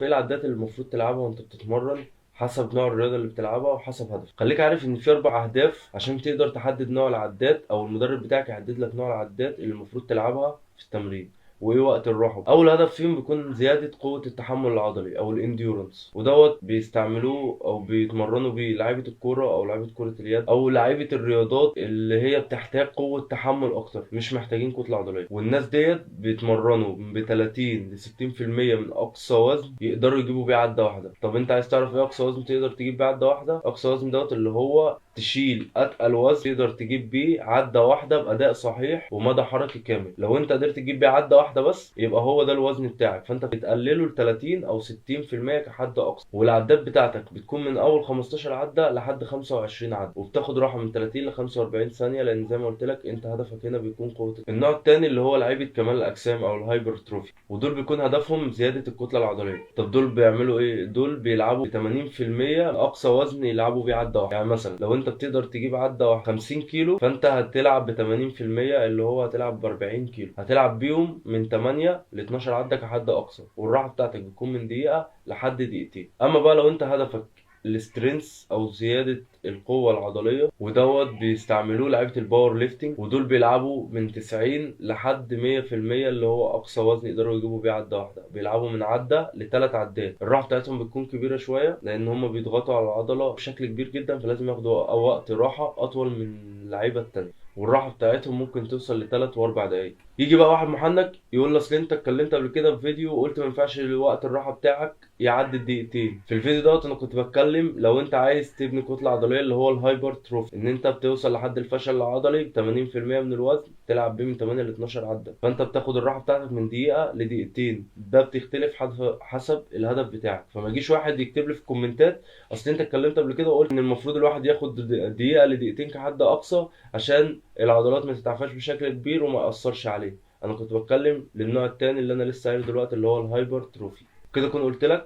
ايه العدات اللي المفروض تلعبها وانت بتتمرن حسب نوع الرياضة اللي بتلعبها وحسب هدفك. خليك عارف ان في 4 اهداف عشان تقدر تحدد نوع العدات، او المدرب بتاعك يحدد لك نوع العدات اللي المفروض تلعبها في التمرين وايه وقت الراحة. اول هدف فيهم بيكون زيادة قوة التحمل العضلي او الانديورنس، ودوت بيستعملوه او بيتمرنوا بيه لعيبة الكورة او لعيبة كرة اليد او لعيبة الرياضات اللي هي بتحتاج قوة تحمل اكتر، مش محتاجين كتلة عضلية. والناس ديت بيتمرنوا ب 30 ل 60% من اقصى وزن يقدروا يجيبوا بيه عدة واحدة. طب انت عايز تعرف ايه اقصى وزن تقدر تجيب بيه عدة واحدة؟ اقصى وزن دوت اللي هو تشيل اتقل وزن تقدر تجيب بيه عدة واحدة بأداء صحيح ومدى حركي كامل. لو انت قدرت تجيب بيه عدة واحدة بس يبقى هو ده الوزن بتاعك، فانت بتقلله ل 30 او 60% كحد اقصى. والعدات بتاعتك بتكون من اول 15 عدة لحد 25 عدة، وبتاخد راحة من 30 ل 45 ثانية، لان زي ما قلت لك انت هدفك هنا بيكون قوة. النوع التاني اللي هو لعيبة كمال الاجسام او الهايبرتروفي، ودول بيكون هدفهم زيادة الكتلة العضلية. طب دول بيعملوا ايه؟ دول بيلعبوا ب 80% اقصى وزن يلعبوا بيه عدة واحدة. يعني مثلا لو انت بتقدر تجيب عدة واحدة 50 كيلو، فانت هتلعب ب 80%، اللي هو هتلعب ب 40 كيلو، هتلعب بيهم من 8 ل 12 عدة كحد اقصى، والراحة بتاعتك بتكون من دقيقة لحد دقيقتين. اما بقى لو انت هدفك السترينث او زيادة القوة العضلية، ودوت بيستعملوه لعيبة الباور ليفتنج، ودول بيلعبوا من 90 لحد 100%، اللي هو اقصى وزن يقدروا يجيبوا بيه عدة واحدة. بيلعبوا من عدة ل3 عدات. الراحة بتاعتهم بتكون كبيرة شوية لان هم بيضغطوا على العضلة بشكل كبير جدا، فلازم ياخدوا وقت راحة اطول من اللعيبة التانية، والراحة بتاعتهم ممكن توصل ل3 و4 دقايق. يجي بقى واحد محنك يقول لك اصل انت اتكلمت قبل كده في فيديو وقلت ما ينفعش وقت الراحه بتاعك يعدي الدقيقتين. في الفيديو دوت انا كنت بتكلم لو انت عايز تبني كتله عضليه اللي هو الهايبر تروفي، ان انت بتوصل لحد الفشل العضلي ب 80% من الوزن، تلعب بيه من 8 ل 12 عده، فانت بتاخد الراحه بتاعتك من دقيقه لدقيقتين. ده بتختلف حسب الهدف بتاعك. فما يجيش واحد يكتب لي في الكومنتات اصل انت اتكلمت قبل كده وقلت ان المفروض الواحد ياخد دقيقه لدقيقتين كحد اقصى عشان العضلات ما تتعفاش بشكل كبير وما ياثرش عليه. انا كنت بتكلم للنوع التاني اللي انا لسه قايله دلوقتي اللي هو الهايبر تروفي. كده اكون قلت لك